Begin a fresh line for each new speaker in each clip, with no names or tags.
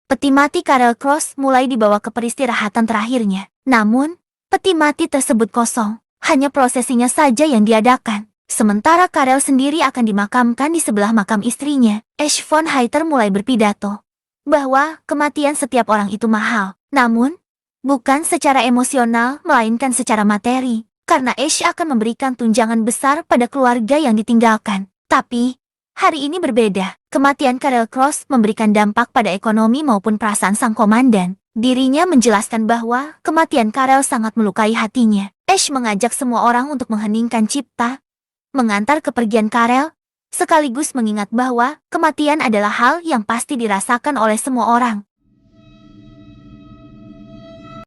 Peti mati Karel Cross mulai dibawa ke peristirahatan terakhirnya. Namun, peti mati tersebut kosong. Hanya prosesinya saja yang diadakan. Sementara Karel sendiri akan dimakamkan di sebelah makam istrinya. Ash von Hayter mulai berpidato bahwa kematian setiap orang itu mahal. Namun, bukan secara emosional, melainkan secara materi. Karena Ash akan memberikan tunjangan besar pada keluarga yang ditinggalkan. Tapi, hari ini berbeda. Kematian Karel Cross memberikan dampak pada ekonomi maupun perasaan sang komandan. Dirinya menjelaskan bahwa kematian Karel sangat melukai hatinya. Ash mengajak semua orang untuk mengheningkan cipta, mengantar kepergian Karel, sekaligus mengingat bahwa kematian adalah hal yang pasti dirasakan oleh semua orang.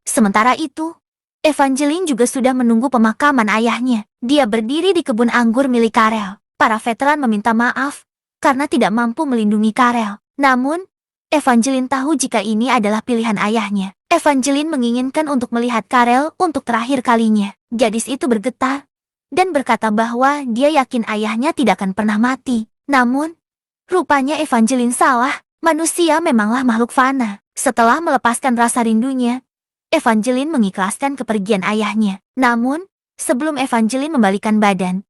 Sementara itu, Evangeline juga sudah menunggu pemakaman ayahnya. Dia berdiri di kebun anggur milik Karel. Para veteran meminta maaf karena tidak mampu melindungi Karel. Namun, Evangeline tahu jika ini adalah pilihan ayahnya. Evangeline menginginkan untuk melihat Karel untuk terakhir kalinya. Gadis itu bergetar dan berkata bahwa dia yakin ayahnya tidak akan pernah mati. Namun, rupanya Evangeline salah. Manusia memanglah makhluk fana. Setelah melepaskan rasa rindunya, Evangeline mengikhlaskan kepergian ayahnya. Namun, sebelum Evangeline membalikan badan,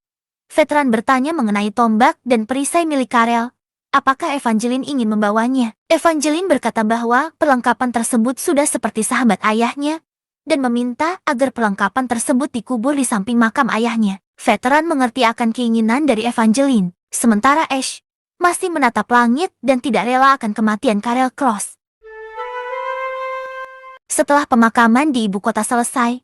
veteran bertanya mengenai tombak dan perisai milik Karel. Apakah Evangeline ingin membawanya? Evangeline berkata bahwa perlengkapan tersebut sudah seperti sahabat ayahnya dan meminta agar perlengkapan tersebut dikubur di samping makam ayahnya. Veteran mengerti akan keinginan dari Evangeline, sementara Ash masih menatap langit dan tidak rela akan kematian Karel Cross. Setelah pemakaman di ibu kota selesai,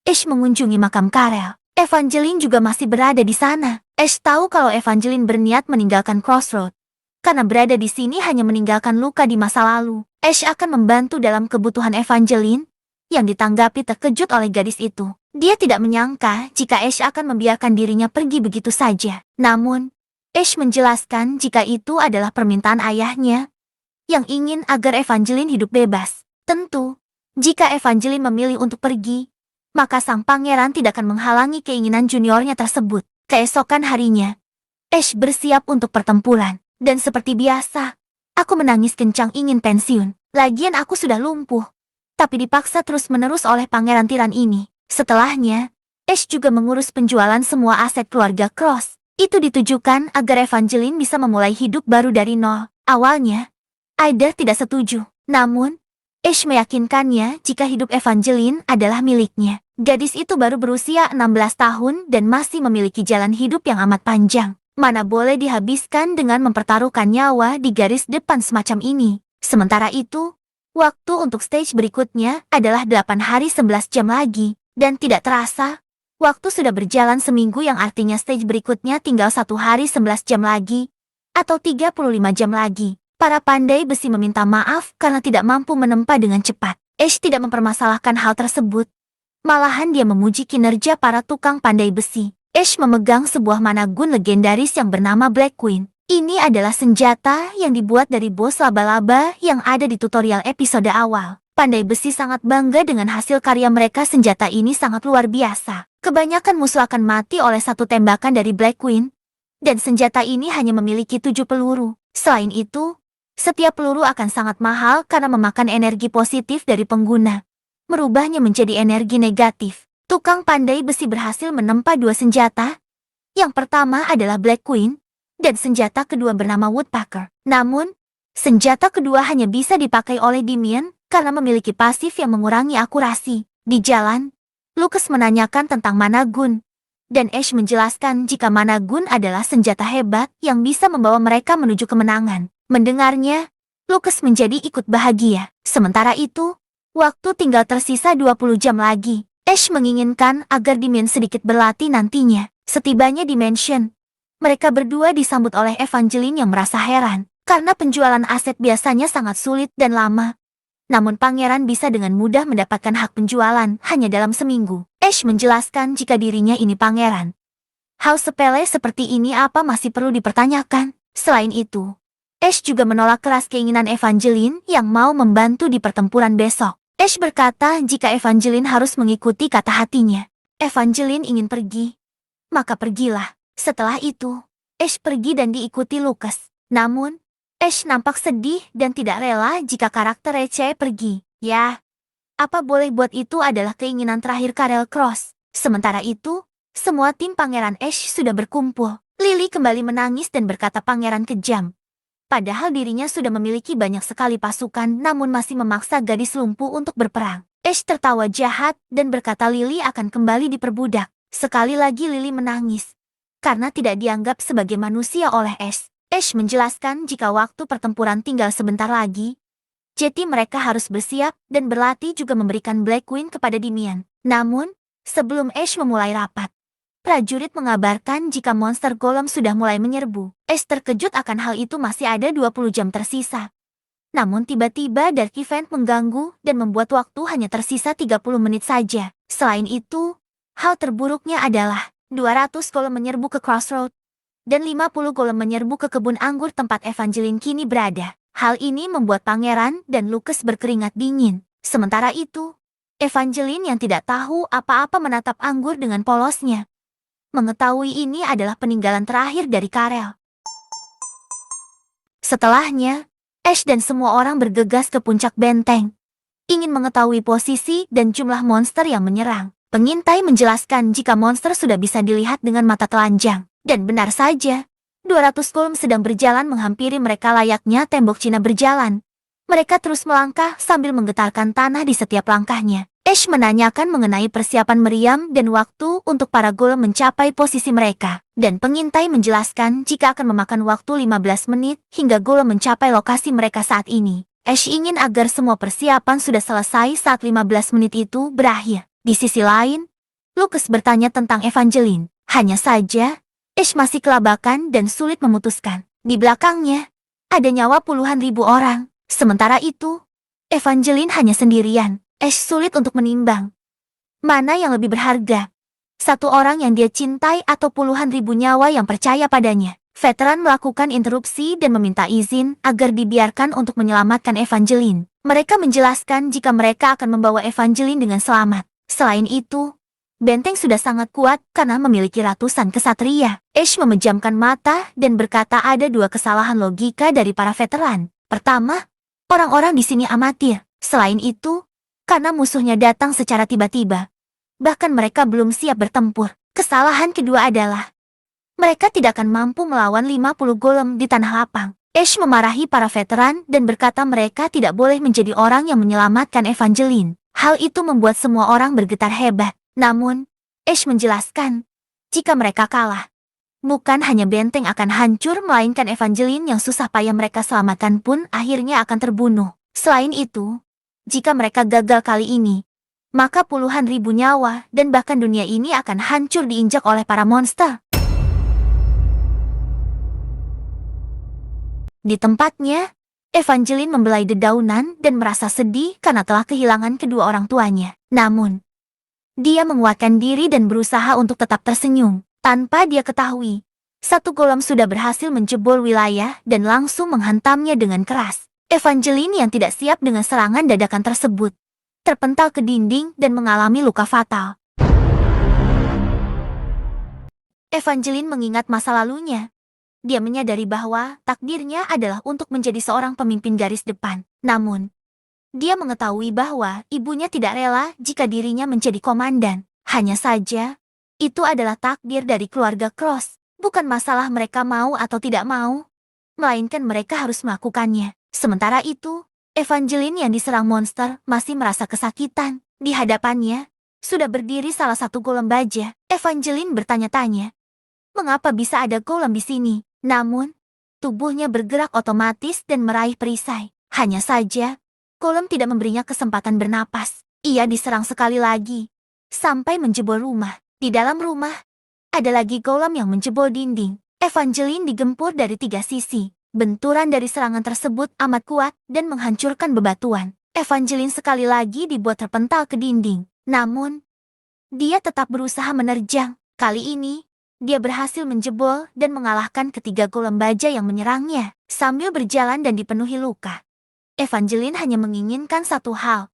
Ash mengunjungi makam Karel. Evangeline juga masih berada di sana. Ash tahu kalau Evangeline berniat meninggalkan Crossroad. Karena berada di sini hanya meninggalkan luka di masa lalu. Ash akan membantu dalam kebutuhan Evangeline, yang ditanggapi terkejut oleh gadis itu. Dia tidak menyangka jika Ash akan membiarkan dirinya pergi begitu saja. Namun, Ash menjelaskan jika itu adalah permintaan ayahnya, yang ingin agar Evangeline hidup bebas. Tentu, jika Evangeline memilih untuk pergi, maka sang pangeran tidak akan menghalangi keinginan juniornya tersebut. Keesokan harinya, Ash bersiap untuk pertempuran. Dan seperti biasa, aku menangis kencang ingin pensiun. Lagian aku sudah lumpuh. Tapi dipaksa terus-menerus oleh pangeran tiran ini. Setelahnya, Ash juga mengurus penjualan semua aset keluarga Cross. Itu ditujukan agar Evangeline bisa memulai hidup baru dari nol. Awalnya, Aida tidak setuju. Namun, Ash meyakinkannya jika hidup Evangeline adalah miliknya. Gadis itu baru berusia 16 tahun dan masih memiliki jalan hidup yang amat panjang. Mana boleh dihabiskan dengan mempertaruhkan nyawa di garis depan semacam ini. Sementara itu, waktu untuk stage berikutnya adalah 8 hari 11 jam lagi. Dan tidak terasa, waktu sudah berjalan seminggu yang artinya stage berikutnya tinggal 1 hari 11 jam lagi. Atau 35 jam lagi. Para pandai besi meminta maaf karena tidak mampu menempa dengan cepat. Ash tidak mempermasalahkan hal tersebut. Malahan dia memuji kinerja para tukang pandai besi. Ash memegang sebuah managun legendaris yang bernama Black Queen. Ini adalah senjata yang dibuat dari bos laba-laba yang ada di tutorial episode awal. Pandai besi sangat bangga dengan hasil karya mereka. Senjata ini sangat luar biasa. Kebanyakan musuh akan mati oleh satu tembakan dari Black Queen. Dan senjata ini hanya memiliki 7 peluru. Selain itu, setiap peluru akan sangat mahal karena memakan energi positif dari pengguna, merubahnya menjadi energi negatif. Tukang pandai besi berhasil menempa 2 senjata. Yang pertama adalah Black Queen, dan senjata kedua bernama Woodpecker. Namun, senjata kedua hanya bisa dipakai oleh Damien karena memiliki pasif yang mengurangi akurasi. Di jalan, Lucas menanyakan tentang managun, dan Ash menjelaskan jika managun adalah senjata hebat yang bisa membawa mereka menuju kemenangan. Mendengarnya, Lucas menjadi ikut bahagia. Sementara itu, waktu tinggal tersisa 20 jam lagi. Ash menginginkan agar Damien sedikit berlatih nantinya. Setibanya di mansion, mereka berdua disambut oleh Evangeline yang merasa heran. Karena penjualan aset biasanya sangat sulit dan lama. Namun pangeran bisa dengan mudah mendapatkan hak penjualan hanya dalam seminggu. Ash menjelaskan jika dirinya ini pangeran. Hal sepele seperti ini apa masih perlu dipertanyakan? Selain itu, Ash juga menolak keras keinginan Evangeline yang mau membantu di pertempuran besok. Ash berkata jika Evangeline harus mengikuti kata hatinya. Evangeline ingin pergi, maka pergilah. Setelah itu, Ash pergi dan diikuti Lucas. Namun, Ash nampak sedih dan tidak rela jika karakter receh pergi. Ya, apa boleh buat, itu adalah keinginan terakhir Karel Cross. Sementara itu, semua tim Pangeran Ash sudah berkumpul. Lily kembali menangis dan berkata pangeran kejam. Padahal dirinya sudah memiliki banyak sekali pasukan namun masih memaksa gadis lumpuh untuk berperang. Ash tertawa jahat dan berkata Lily akan kembali diperbudak. Sekali lagi Lily menangis karena tidak dianggap sebagai manusia oleh Ash. Ash menjelaskan jika waktu pertempuran tinggal sebentar lagi, jadi mereka harus bersiap dan berlatih, juga memberikan Black Queen kepada Dimian. Namun, sebelum Ash memulai rapat, prajurit mengabarkan jika monster golem sudah mulai menyerbu. Ash terkejut akan hal itu, masih ada 20 jam tersisa. Namun tiba-tiba Dark Event mengganggu dan membuat waktu hanya tersisa 30 menit saja. Selain itu, hal terburuknya adalah 200 golem menyerbu ke Crossroad dan 50 golem menyerbu ke kebun anggur tempat Evangeline kini berada. Hal ini membuat Pangeran dan Lucas berkeringat dingin. Sementara itu, Evangeline yang tidak tahu apa-apa menatap anggur dengan polosnya. Mengetahui ini adalah peninggalan terakhir dari Karel. Setelahnya, Ash dan semua orang bergegas ke puncak benteng, ingin mengetahui posisi dan jumlah monster yang menyerang. Pengintai menjelaskan jika monster sudah bisa dilihat dengan mata telanjang. Dan benar saja, 200 golem sedang berjalan menghampiri mereka layaknya tembok Cina berjalan. Mereka terus melangkah sambil menggetarkan tanah di setiap langkahnya. Ash menanyakan mengenai persiapan meriam dan waktu untuk para golem mencapai posisi mereka. Dan pengintai menjelaskan jika akan memakan waktu 15 menit hingga golem mencapai lokasi mereka saat ini. Ash ingin agar semua persiapan sudah selesai saat 15 menit itu berakhir. Di sisi lain, Lucas bertanya tentang Evangeline. Hanya saja, Ash masih kelabakan dan sulit memutuskan. Di belakangnya, ada nyawa puluhan ribu orang. Sementara itu, Evangeline hanya sendirian. Ash sulit untuk menimbang mana yang lebih berharga, satu orang yang dia cintai atau puluhan ribu nyawa yang percaya padanya. Veteran melakukan interupsi dan meminta izin agar dibiarkan untuk menyelamatkan Evangeline. Mereka menjelaskan jika mereka akan membawa Evangeline dengan selamat. Selain itu, benteng sudah sangat kuat karena memiliki ratusan kesatria. Ash memejamkan mata dan berkata ada dua kesalahan logika dari para veteran. Pertama, orang-orang di sini amatir. Selain itu, karena musuhnya datang secara tiba-tiba, bahkan mereka belum siap bertempur. Kesalahan kedua adalah mereka tidak akan mampu melawan 50 golem di tanah lapang. Ash memarahi para veteran dan berkata mereka tidak boleh menjadi orang yang menyelamatkan Evangeline. Hal itu membuat semua orang bergetar hebat. Namun, Ash menjelaskan, jika mereka kalah, bukan hanya benteng akan hancur, melainkan Evangeline yang susah payah mereka selamatkan pun akhirnya akan terbunuh. Selain itu, jika mereka gagal kali ini, maka puluhan ribu nyawa dan bahkan dunia ini akan hancur diinjak oleh para monster. Di tempatnya, Evangeline membelai dedaunan dan merasa sedih karena telah kehilangan kedua orang tuanya. Namun, dia menguatkan diri dan berusaha untuk tetap tersenyum. Tanpa dia ketahui, satu golem sudah berhasil menjebol wilayah dan langsung menghantamnya dengan keras. Evangeline yang tidak siap dengan serangan dadakan tersebut, terpental ke dinding dan mengalami luka fatal. Evangeline mengingat masa lalunya. Dia menyadari bahwa takdirnya adalah untuk menjadi seorang pemimpin garis depan. Namun, dia mengetahui bahwa ibunya tidak rela jika dirinya menjadi komandan. Hanya saja, itu adalah takdir dari keluarga Cross. Bukan masalah mereka mau atau tidak mau, melainkan mereka harus melakukannya. Sementara itu, Evangeline yang diserang monster masih merasa kesakitan. Di hadapannya, sudah berdiri salah satu golem baja. Evangeline bertanya-tanya, mengapa bisa ada golem di sini? Namun, tubuhnya bergerak otomatis dan meraih perisai. Hanya saja, golem tidak memberinya kesempatan bernapas. Ia diserang sekali lagi, sampai menjebol rumah. Di dalam rumah, ada lagi golem yang menjebol dinding. Evangeline digempur dari 3 sisi. Benturan dari serangan tersebut amat kuat dan menghancurkan bebatuan. Evangeline sekali lagi dibuat terpental ke dinding. Namun, dia tetap berusaha menerjang. Kali ini, dia berhasil menjebol dan mengalahkan ketiga golem baja yang menyerangnya. Sambil berjalan dan dipenuhi luka, Evangeline hanya menginginkan satu hal,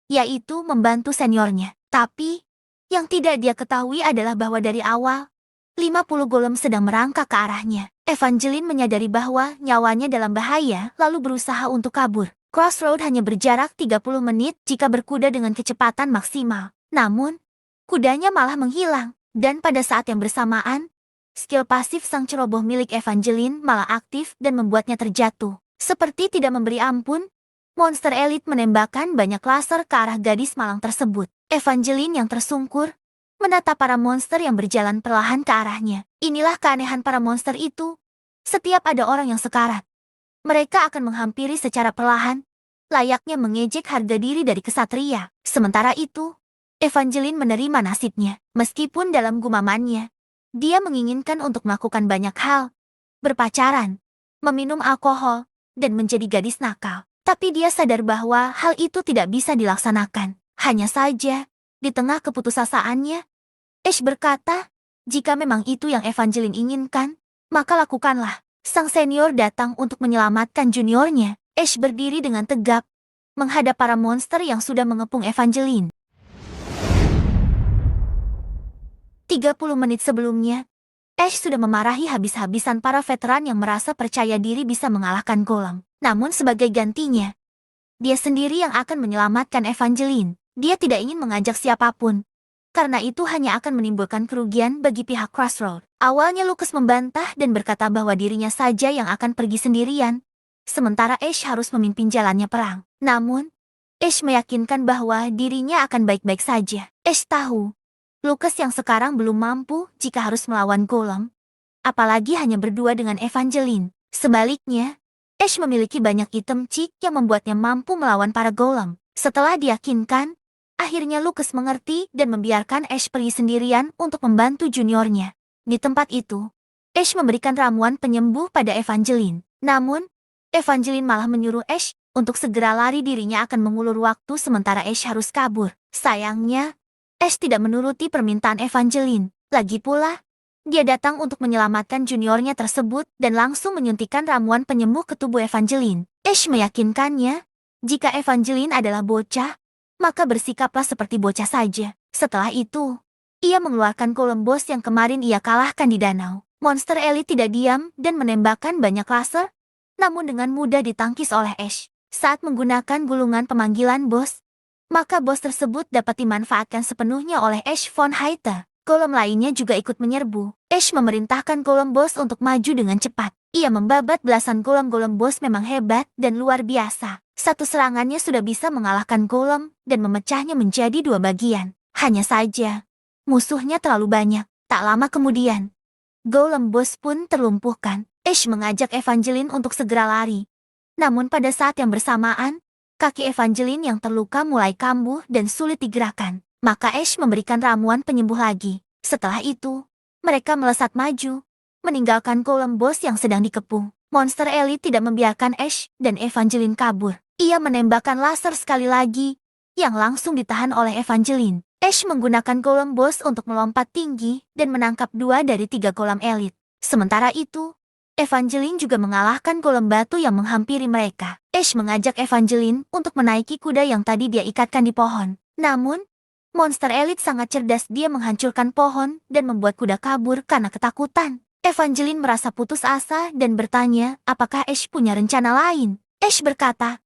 yaitu membantu seniornya. Tapi, yang tidak dia ketahui adalah bahwa dari awal, 50 golem sedang merangkak ke arahnya. Evangeline menyadari bahwa nyawanya dalam bahaya lalu berusaha untuk kabur. Crossroad hanya berjarak 30 menit jika berkuda dengan kecepatan maksimal. Namun, kudanya malah menghilang. Dan pada saat yang bersamaan, skill pasif sang ceroboh milik Evangeline malah aktif dan membuatnya terjatuh. Seperti tidak memberi ampun, monster elit menembakkan banyak laser ke arah gadis malang tersebut. Evangeline yang tersungkur menatap para monster yang berjalan perlahan ke arahnya. Inilah keanehan para monster itu. Setiap ada orang yang sekarat, mereka akan menghampiri secara perlahan, layaknya mengejek harga diri dari kesatria. Sementara itu, Evangeline menerima nasibnya. Meskipun dalam gumamannya, dia menginginkan untuk melakukan banyak hal, berpacaran, meminum alkohol, dan menjadi gadis nakal. Tapi dia sadar bahwa hal itu tidak bisa dilaksanakan. Hanya saja, di tengah keputusasaannya, Ash berkata, jika memang itu yang Evangeline inginkan, maka lakukanlah. Sang senior datang untuk menyelamatkan juniornya. Ash berdiri dengan tegap, menghadap para monster yang sudah mengepung Evangeline. 30 menit sebelumnya, Ash sudah memarahi habis-habisan para veteran yang merasa percaya diri bisa mengalahkan Golem. Namun sebagai gantinya, dia sendiri yang akan menyelamatkan Evangeline. Dia tidak ingin mengajak siapapun, karena itu hanya akan menimbulkan kerugian bagi pihak Crossroad. Awalnya Lucas membantah dan berkata bahwa dirinya saja yang akan pergi sendirian, sementara Ash harus memimpin jalannya perang. Namun, Ash meyakinkan bahwa dirinya akan baik-baik saja. Ash tahu, Lucas yang sekarang belum mampu jika harus melawan Golem, apalagi hanya berdua dengan Evangeline. Sebaliknya, Ash memiliki banyak item cheat yang membuatnya mampu melawan para Golem. Setelah diyakinkan, akhirnya Lucas mengerti dan membiarkan Ash pergi sendirian untuk membantu juniornya. Di tempat itu, Ash memberikan ramuan penyembuh pada Evangeline. Namun, Evangeline malah menyuruh Ash untuk segera lari, dirinya akan mengulur waktu sementara Ash harus kabur. Sayangnya, Ash tidak menuruti permintaan Evangeline. Lagi pula, dia datang untuk menyelamatkan juniornya tersebut dan langsung menyuntikkan ramuan penyembuh ke tubuh Evangeline. Ash meyakinkannya, jika Evangeline adalah bocah, maka bersikaplah seperti bocah saja. Setelah itu, ia mengeluarkan Golem Boss yang kemarin ia kalahkan di danau. Monster elit tidak diam dan menembakkan banyak laser, namun dengan mudah ditangkis oleh Ash. Saat menggunakan gulungan pemanggilan Boss, maka Boss tersebut dapat dimanfaatkan sepenuhnya oleh Ash von Haite. Golem lainnya juga ikut menyerbu. Ash memerintahkan Golem Boss untuk maju dengan cepat. Ia membabat belasan Golem Boss memang hebat dan luar biasa. Satu serangannya sudah bisa mengalahkan Golem dan memecahnya menjadi dua bagian. Hanya saja, musuhnya terlalu banyak. Tak lama kemudian, Golem Boss pun terlumpuhkan. Ash mengajak Evangeline untuk segera lari. Namun pada saat yang bersamaan, kaki Evangeline yang terluka mulai kambuh dan sulit digerakkan. Maka Ash memberikan ramuan penyembuh lagi. Setelah itu, mereka melesat maju, meninggalkan Golem Boss yang sedang dikepung. Monster elit tidak membiarkan Ash dan Evangeline kabur. Ia menembakkan laser sekali lagi, yang langsung ditahan oleh Evangeline. Ash menggunakan Golem Boss untuk melompat tinggi dan menangkap 2 dari 3 golem elit. Sementara itu, Evangeline juga mengalahkan golem batu yang menghampiri mereka. Ash mengajak Evangeline untuk menaiki kuda yang tadi dia ikatkan di pohon. Namun, monster elit sangat cerdas, dia menghancurkan pohon dan membuat kuda kabur karena ketakutan. Evangeline merasa putus asa dan bertanya apakah Ash punya rencana lain. Ash berkata,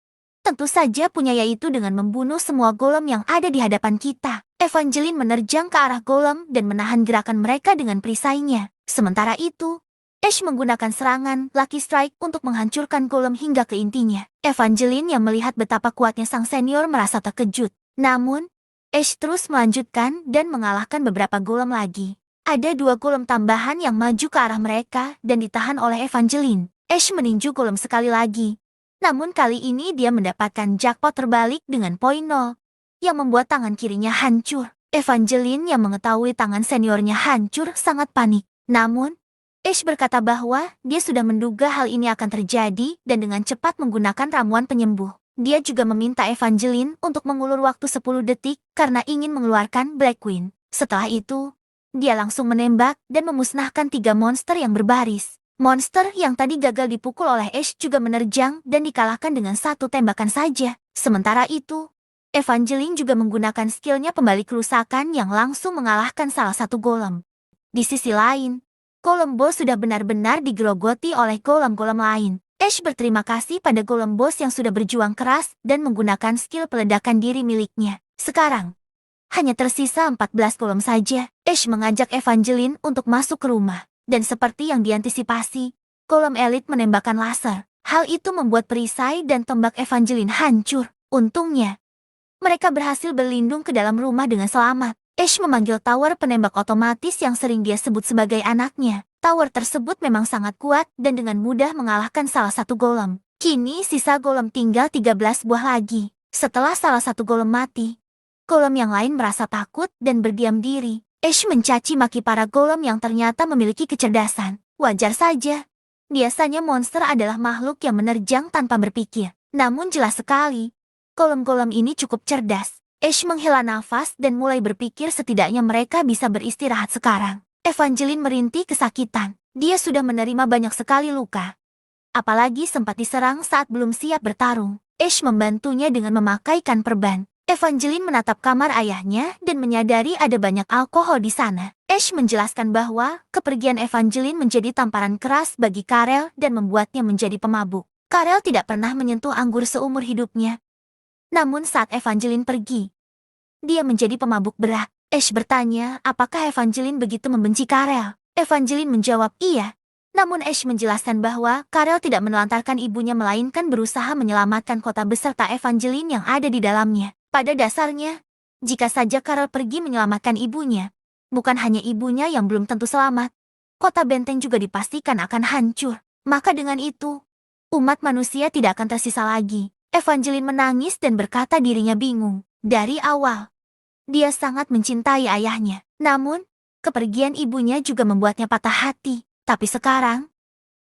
tentu saja punya, yaitu dengan membunuh semua golem yang ada di hadapan kita. Evangeline menerjang ke arah golem dan menahan gerakan mereka dengan perisainya. Sementara itu, Ash menggunakan serangan Lucky Strike untuk menghancurkan golem hingga ke intinya. Evangeline yang melihat betapa kuatnya sang senior merasa terkejut. Namun, Ash terus melanjutkan dan mengalahkan beberapa golem lagi. Ada 2 golem tambahan yang maju ke arah mereka dan ditahan oleh Evangeline. Ash meninju golem sekali lagi. Namun kali ini dia mendapatkan jackpot terbalik dengan poin 0, yang membuat tangan kirinya hancur. Evangeline yang mengetahui tangan seniornya hancur sangat panik. Namun, Ash berkata bahwa dia sudah menduga hal ini akan terjadi dan dengan cepat menggunakan ramuan penyembuh. Dia juga meminta Evangeline untuk mengulur waktu 10 detik karena ingin mengeluarkan Black Queen. Setelah itu, dia langsung menembak dan memusnahkan 3 monster yang berbaris. Monster yang tadi gagal dipukul oleh Ash juga menerjang dan dikalahkan dengan 1 tembakan saja. Sementara itu, Evangeline juga menggunakan skillnya pembalik kerusakan yang langsung mengalahkan salah satu golem. Di sisi lain, Golem Boss sudah benar-benar digerogoti oleh golem-golem lain. Ash berterima kasih pada golem Boss yang sudah berjuang keras dan menggunakan skill peledakan diri miliknya. Sekarang, hanya tersisa 14 golem saja. Ash mengajak Evangeline untuk masuk ke rumah. Dan seperti yang diantisipasi, golem elit menembakkan laser. Hal itu membuat perisai dan tombak Evangeline hancur. Untungnya, mereka berhasil berlindung ke dalam rumah dengan selamat. Ash memanggil tower penembak otomatis yang sering dia sebut sebagai anaknya. Tower tersebut memang sangat kuat dan dengan mudah mengalahkan salah satu golem. Kini sisa golem tinggal 13 buah lagi. Setelah salah satu golem mati, golem yang lain merasa takut dan berdiam diri. Ash mencaci maki para golem yang ternyata memiliki kecerdasan. Wajar saja. Biasanya monster adalah makhluk yang menerjang tanpa berpikir. Namun jelas sekali, golem-golem ini cukup cerdas. Ash menghela nafas dan mulai berpikir setidaknya mereka bisa beristirahat sekarang. Evangeline merintih kesakitan. Dia sudah menerima banyak sekali luka. Apalagi sempat diserang saat belum siap bertarung. Ash membantunya dengan memakaikan perban. Evangeline menatap kamar ayahnya dan menyadari ada banyak alkohol di sana. Ash menjelaskan bahwa kepergian Evangeline menjadi tamparan keras bagi Karel dan membuatnya menjadi pemabuk. Karel tidak pernah menyentuh anggur seumur hidupnya. Namun saat Evangeline pergi, dia menjadi pemabuk berat. Ash bertanya apakah Evangeline begitu membenci Karel. Evangeline menjawab iya. Namun Ash menjelaskan bahwa Karel tidak menelantarkan ibunya melainkan berusaha menyelamatkan kota beserta Evangeline yang ada di dalamnya. Pada dasarnya, jika saja Karel pergi menyelamatkan ibunya, bukan hanya ibunya yang belum tentu selamat, kota benteng juga dipastikan akan hancur. Maka dengan itu, umat manusia tidak akan tersisa lagi. Evangeline menangis dan berkata dirinya bingung. Dari awal, dia sangat mencintai ayahnya. Namun, kepergian ibunya juga membuatnya patah hati. Tapi sekarang,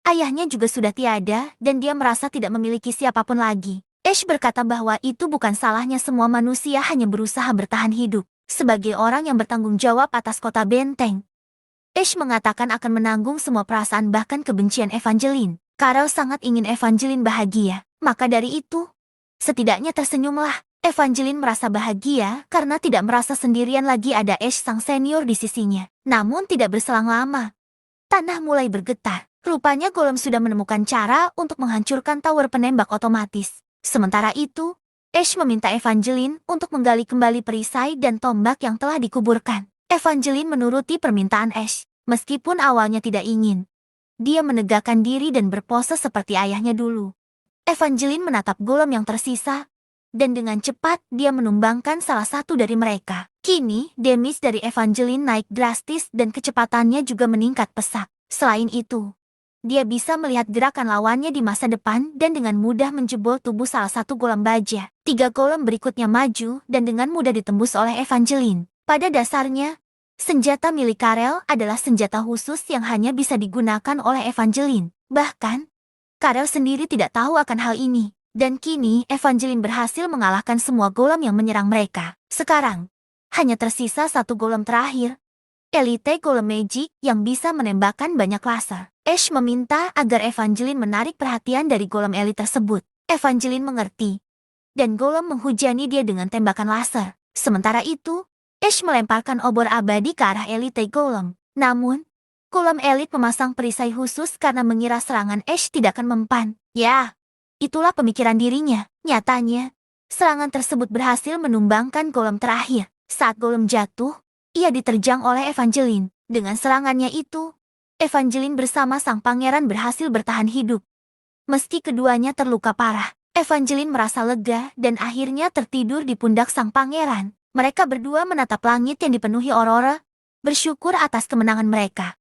ayahnya juga sudah tiada dan dia merasa tidak memiliki siapapun lagi. Ash berkata bahwa itu bukan salahnya, semua manusia hanya berusaha bertahan hidup. Sebagai orang yang bertanggung jawab atas kota benteng, Ash mengatakan akan menanggung semua perasaan bahkan kebencian Evangeline. Karel sangat ingin Evangeline bahagia. Maka dari itu, setidaknya tersenyumlah. Evangeline merasa bahagia karena tidak merasa sendirian lagi, ada Ash sang senior di sisinya. Namun tidak berselang lama, tanah mulai bergetar. Rupanya golem sudah menemukan cara untuk menghancurkan tower penembak otomatis. Sementara itu, Ash meminta Evangeline untuk menggali kembali perisai dan tombak yang telah dikuburkan. Evangeline menuruti permintaan Ash. Meskipun awalnya tidak ingin, dia menegakkan diri dan berpose seperti ayahnya dulu. Evangeline menatap golem yang tersisa, dan dengan cepat dia menumbangkan salah satu dari mereka. Kini, damage dari Evangeline naik drastis dan kecepatannya juga meningkat pesat. Selain itu, dia bisa melihat gerakan lawannya di masa depan dan dengan mudah menjebol tubuh salah satu golem baja. 3 golem berikutnya maju dan dengan mudah ditembus oleh Evangeline. Pada dasarnya, senjata milik Karel adalah senjata khusus yang hanya bisa digunakan oleh Evangeline. Bahkan, Karel sendiri tidak tahu akan hal ini. Dan kini Evangeline berhasil mengalahkan semua golem yang menyerang mereka. Sekarang, hanya tersisa satu golem terakhir, Elite Golem Magic yang bisa menembakkan banyak laser. Ash meminta agar Evangeline menarik perhatian dari golem elit tersebut. Evangeline mengerti, dan golem menghujani dia dengan tembakan laser. Sementara itu, Ash melemparkan obor abadi ke arah Elite Golem. Namun, golem elit memasang perisai khusus karena mengira serangan Ash tidak akan mempan. Ya, itulah pemikiran dirinya. Nyatanya, serangan tersebut berhasil menumbangkan golem terakhir. Saat golem jatuh, ia diterjang oleh Evangeline. Dengan serangannya itu, Evangeline bersama sang pangeran berhasil bertahan hidup. Meski keduanya terluka parah, Evangeline merasa lega dan akhirnya tertidur di pundak sang pangeran. Mereka berdua menatap langit yang dipenuhi aurora, bersyukur atas kemenangan mereka.